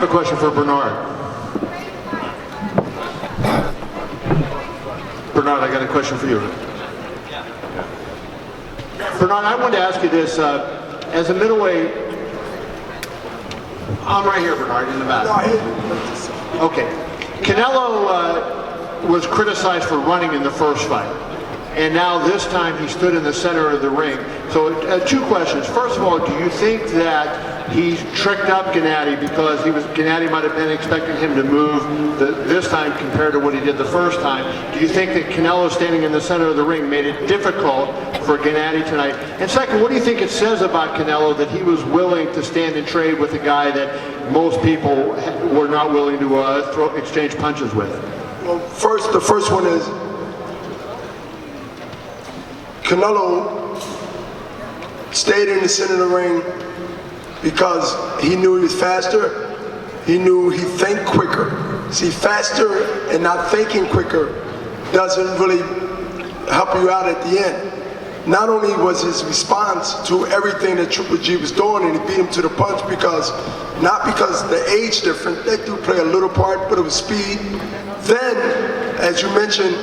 have a question for Bernard. Bernard, I got a question for you. Bernard, I wanted to ask you this. As a middleweight, I'm right here, Bernard, in the back. Okay. Canelo was criticized for running in the first fight. And now this time he stood in the center of the ring. So two questions. First of all, do you think that he tricked up Gennady because Gennady might have been expecting him to move this time compared to what he did the first time? Do you think that Canelo standing in the center of the ring made it difficult for Gennady tonight? And second, what do you think it says about Canelo that he was willing to stand and trade with a guy that most people were not willing to exchange punches with? Well, the first one is Canelo stayed in the center of the ring because he knew he was faster. He knew he'd think quicker. See, faster and not thinking quicker doesn't really help you out at the end. Not only was his response to everything that Triple G was doing, and he beat him to the punch not because the age difference, they do play a little part, but it was speed. Then, as you mentioned,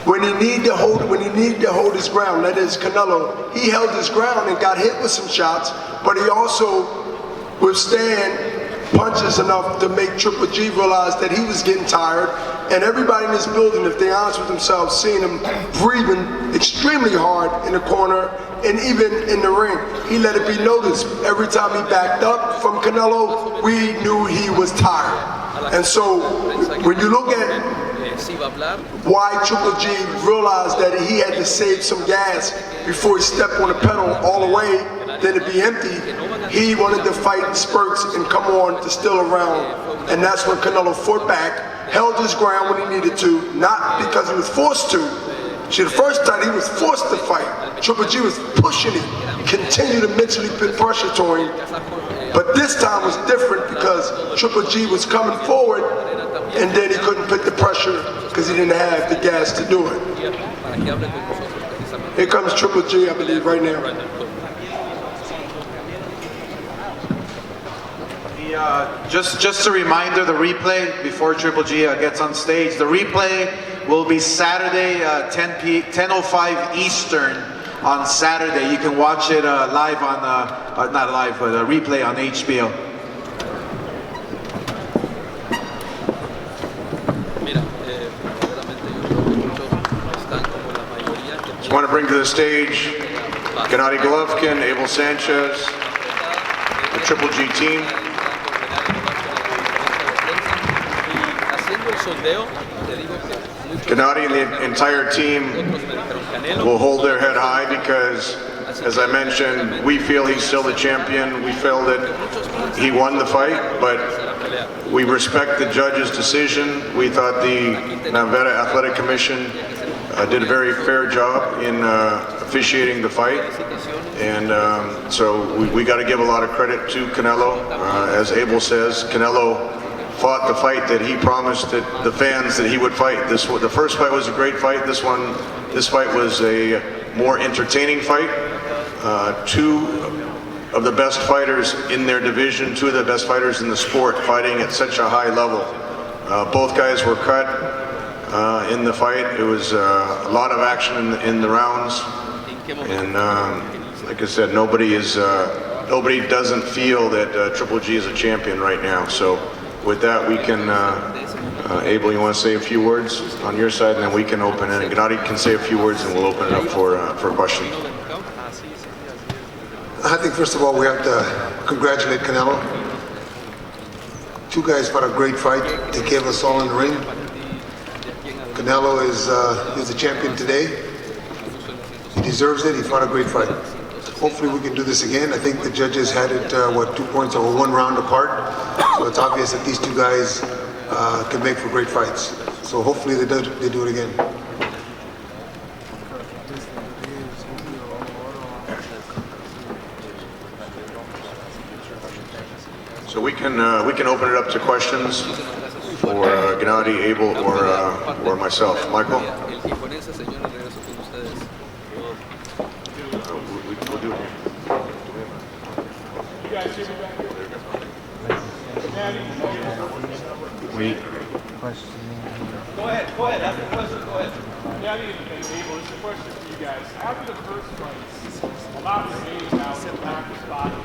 when he needed to hold his ground, that is Canelo, he held his ground and got hit with some shots, but he also withstand punches enough to make Triple G realize that he was getting tired. And everybody in this building, if they're honest with themselves, seeing him breathing extremely hard in the corner and even in the ring. He let it be noticed. Every time he backed up from Canelo, we knew he was tired. And so when you look at why Triple G realized that he had to save some gas before he stepped on the pedal all the way, then it'd be empty, he wanted to fight in spurts and come on to still around. And that's when Canelo fought back, held his ground when he needed to, not because he was forced to. See, the first time he was forced to fight. Triple G was pushing him, continued to mentally put pressure to him. But this time was different because Triple G was coming forward and then he couldn't put the pressure because he didn't have the gas to do it. Here comes Triple G, I believe, right now. Just a reminder, the replay before Triple G gets on stage, the replay will be Saturday, 10:05 Eastern on Saturday. You can watch it live on, not live, but a replay on HBO. Just want to bring to the stage Gennady Golovkin, Abel Sanchez, the Triple G team. Gennady and the entire team will hold their head high because, as I mentioned, we feel he's still the champion. We feel that he won the fight, but we respect the judge's decision. We thought the Nevada Athletic Commission did a very fair job in officiating the fight, and so we got to give a lot of credit to Canelo. As Abel says, Canelo fought the fight that he promised the fans that he would fight. The first fight was a great fight. This fight was a more entertaining fight. Two of the best fighters in their division, two of the best fighters in the sport, fighting at such a high level. Both guys were cut in the fight. It was a lot of action in the rounds, and like I said, nobody doesn't feel that Triple G is a champion right now. So with that, we can, Abel, you want to say a few words on your side, and then we can open it, and Gennady can say a few words, and we'll open it up for questions. I think first of all we have to congratulate Canelo. Two guys fought a great fight. They gave us all in the ring. Canelo is the champion today. He deserves it. He fought a great fight. Hopefully we can do this again. I think the judges had it, 2 points or 1 round apart. So it's obvious that these two guys can make for great fights. So hopefully they do it again. So we can open it up to questions for Gennady, Abel, or myself. Michael? We'll do it. You guys hear me back there? Wait. Go ahead, ask the question, go ahead. Yeah, Abel, it's a question for you guys. After the first fight, a lot was made about the lack of body.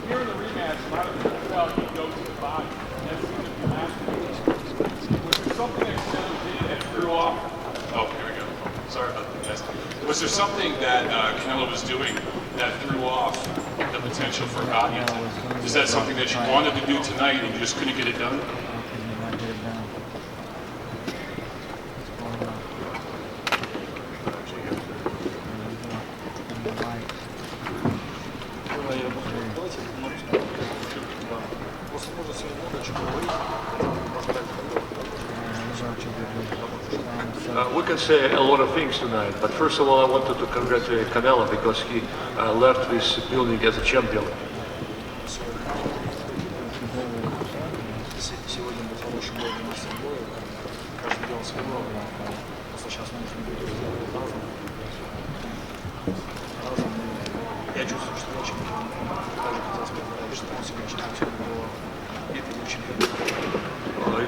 Here in the rematch, a lot of people felt he'd go to the body. That seemed to be last week. Was there something that Canelo did that threw off? Oh, here we go. Sorry about that, guys. Was there something that Canelo was doing that threw off the potential for a body attack? Is that something that you wanted to do tonight and you just couldn't get it done? We can say a lot of things tonight, but first of all, I wanted to congratulate Canelo because he left this building as a champion.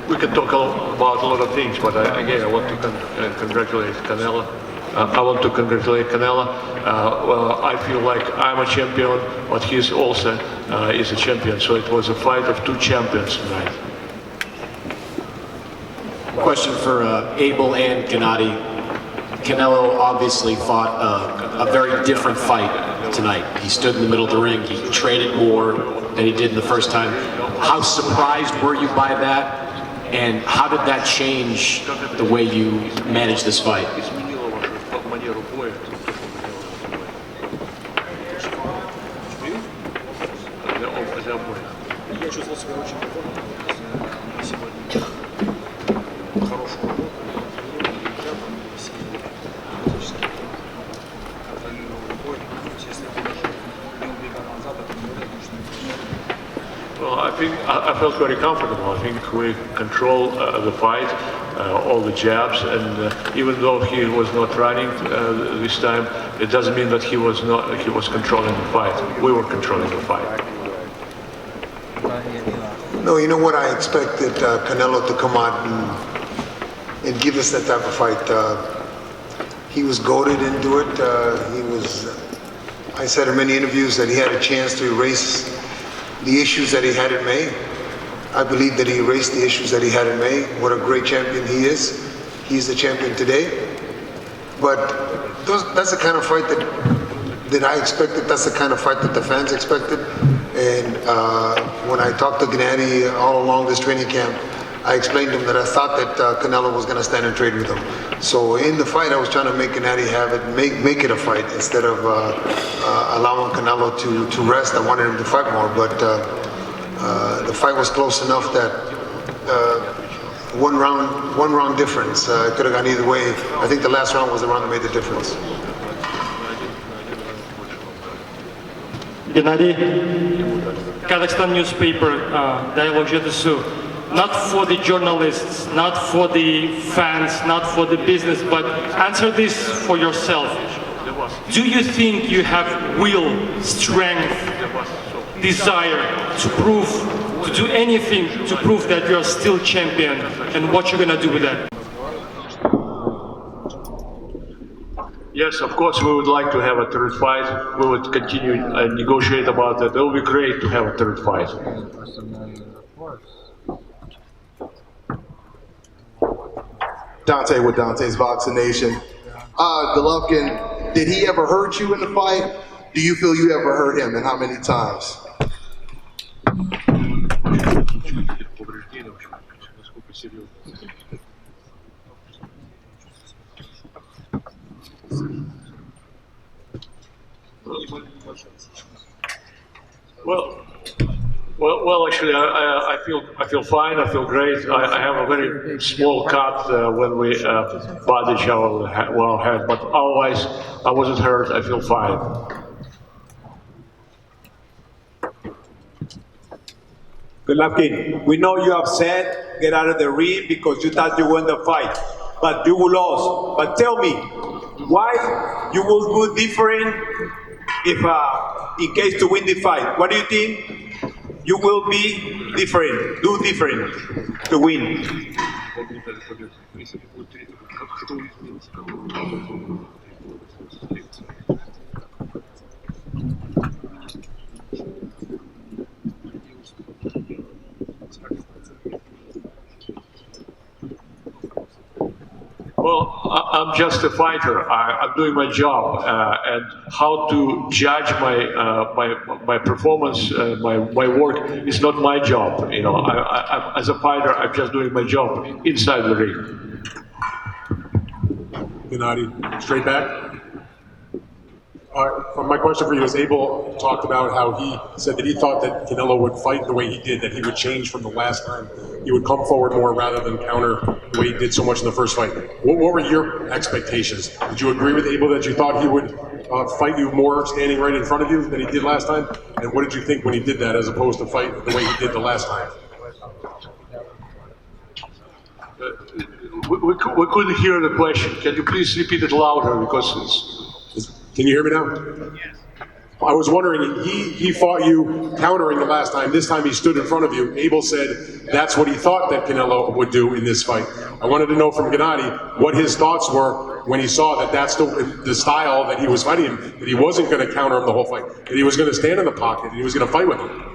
We can talk about a lot of things, but again, I want to congratulate Canelo. I want to congratulate Canelo. Well, I feel like I'm a champion, but he's also is a champion. So it was a fight of two champions tonight. Question for Abel and Gennady. Canelo obviously fought a very different fight tonight. He stood in the middle of the ring. He traded more than he did in the first time. How surprised were you by that? And how did that change the way you managed this fight? Well, I felt very comfortable. I think we control the fight, all the jabs, and even though he was not running this time, it doesn't mean that he was controlling the fight. We were controlling the fight. No, you know what? I expected Canelo to come out and give us that type of fight. He was goated into it. I said in many interviews that he had a chance to erase the issues that he had in May. I believe that he erased the issues that he had in May. What a great champion he is. He's the champion today. But that's the kind of fight that I expected. That's the kind of fight that the fans expected. And when I talked to Gennady all along this training camp, I explained to him that I thought that Canelo was going to stand and trade with him. So in the fight, I was trying to make Gennady have it, make it a fight instead of allowing Canelo to rest. I wanted him to fight more, but the fight was close enough that one round difference. It could have gone either way. I think the last round was the round that made the difference. Gennady, Kazakhstan newspaper, Dialogue Jedesu. Not for the journalists, not for the fans, not for the business, but answer this for yourself. Do you think you have will, strength, desire to do anything to prove that you're still champion, and what you're gonna do with that? Yes, of course, we would like to have a third fight. We would continue and negotiate about that. It will be great to have a third fight. Dante with Dante's Boxing Nation. Golovkin, did he ever hurt you in the fight? Do you feel you ever hurt him, and how many times? Well, actually, I feel fine. I feel great. I have a very small cut when we butt each other head, but otherwise, I wasn't hurt. I feel fine. Golovkin, we know you're upset, get out of the ring because you thought you won the fight, but you lost. But tell me, why you will do different if, in case to win the fight? What do you think you will be different, do different to win. Well, I'm just a fighter. I'm doing my job, and how to judge my performance, my work is not my job. You know, I'm as a fighter, I'm just doing my job inside the ring. Gennady, straight back. My question for you is, Abel talked about how he said that he thought that Canelo would fight the way he did, that he would change from the last time. He would come forward more rather than counter the way he did so much in the first fight. What were your expectations? Did you agree with Abel that you thought he would fight you more standing right in front of you than he did last time? And what did you think when he did that as opposed to fight the way he did the last time? We couldn't hear the question. Can you please repeat it louder, because Can you hear me now? Yes. I was wondering, he fought you countering the last time. This time he stood in front of you. Abel said that's what he thought that Canelo would do in this fight. I wanted to know from Gennady what his thoughts were when he saw that that's the style that he was fighting him, that he wasn't going to counter him the whole fight, that he was going to stand in the pocket, and he was going to fight with him.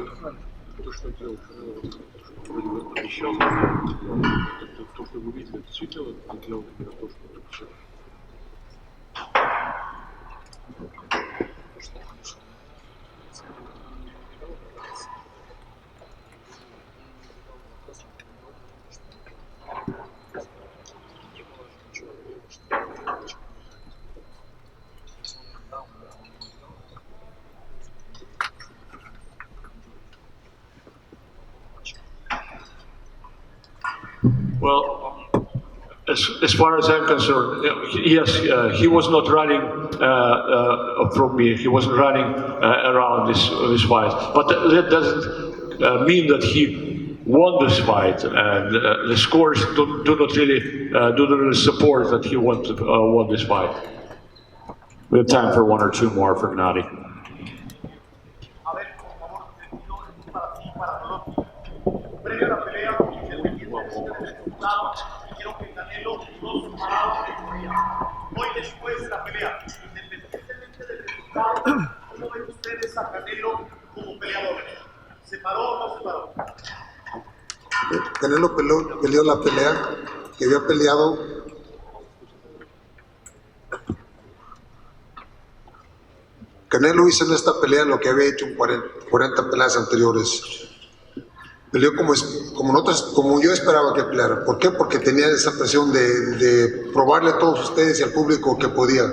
Well, as far as I'm concerned, yes, he was not running from me. He wasn't running around this fight. But that doesn't mean that he won this fight. And the scores do not really support that he won this fight. We have time for one or two more for Gennady. Hoy después de la pelea, independientemente del resultado, ¿cómo ven ustedes a Canelo como peleador? ¿Se paró o no se paró? Canelo peleó la pelea que había peleado Canelo hizo en esta pelea lo que había hecho en 40 peleas anteriores. Peleó como yo esperaba que peleara. ¿Por qué? Porque tenía esa presión de probarle a todos ustedes y al público que podía.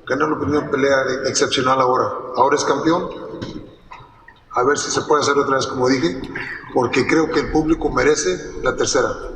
Canelo peleó una pelea excepcional ahora. Ahora es campeón. A ver si se puede hacer otra vez como dije, porque creo que el público merece la tercera.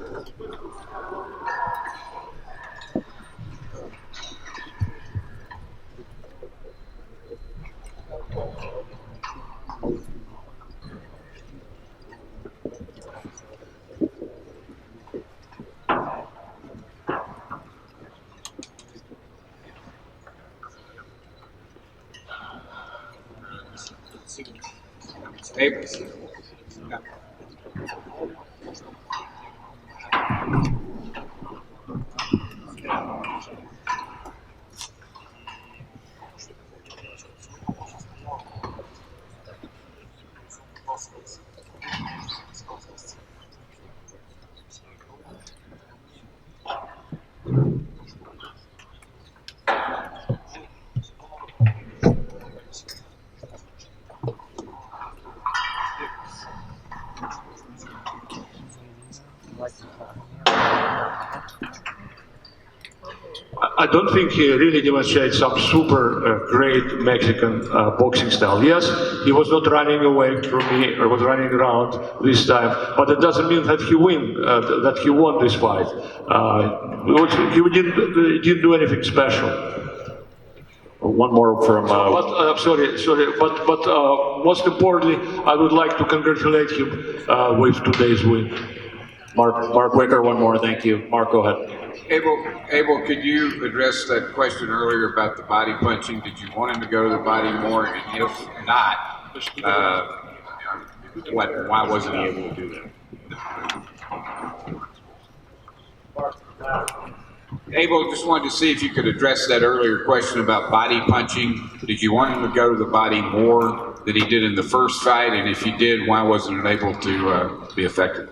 I don't think he really demonstrated some super great Mexican boxing style. Yes, he was not running away from me or was running around this time, but it doesn't mean that he won this fight. He didn't do anything special. One more from. But most importantly, I would like to congratulate him with today's win. Mark Wicker, one more. Thank you. Mark, go ahead. Abel, could you address that question earlier about the body punching? Did you want him to go to the body more? And if not, Why wasn't he able to do that? Abel, just wanted to see if you could address that earlier question about body punching. Did you want him to go to the body more than he did in the first fight? And if you did, why wasn't it able to be effective?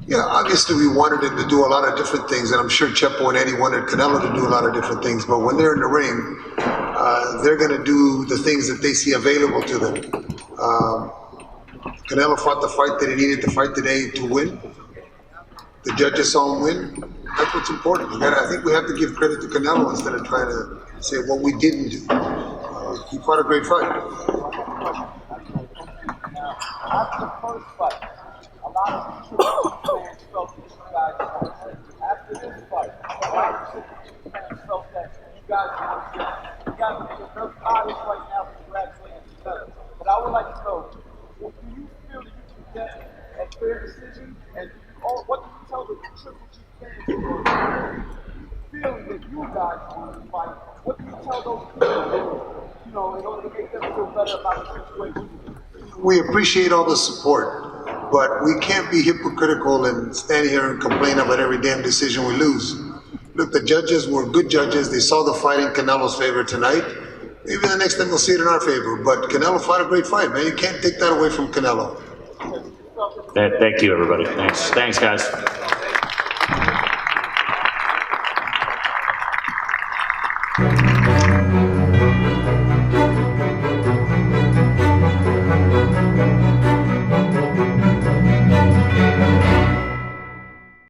Yeah, obviously we wanted him to do a lot of different things, and I'm sure Chepo and Eddie wanted Canelo to do a lot of different things, but when they're in the ring, they're going to do the things that they see available to them. Canelo fought the fight that he needed to fight today to win. The judges saw him win. That's what's important. I think we have to give credit to Canelo instead of trying to say what we didn't do. He fought a great fight. After the first fight, a lot of fans felt that you guys won. After this fight, a lot of fans felt that you guys won. You guys are very honest right now. Congratulations to each other. But I would like to know, do you feel that you can get a fair decision? And what do you tell the Triple G fans who are feeling that you guys won the fight? What do you tell those people, in order to make them feel better about the situation? We appreciate all the support, but we can't be hypocritical and stand here and complain about every damn decision we lose. Look, the judges were good judges. They saw the fight in Canelo's favor tonight. Maybe the next time they'll see it in our favor, but Canelo fought a great fight, man. You can't take that away from Canelo. Thank you, everybody. Thanks, guys.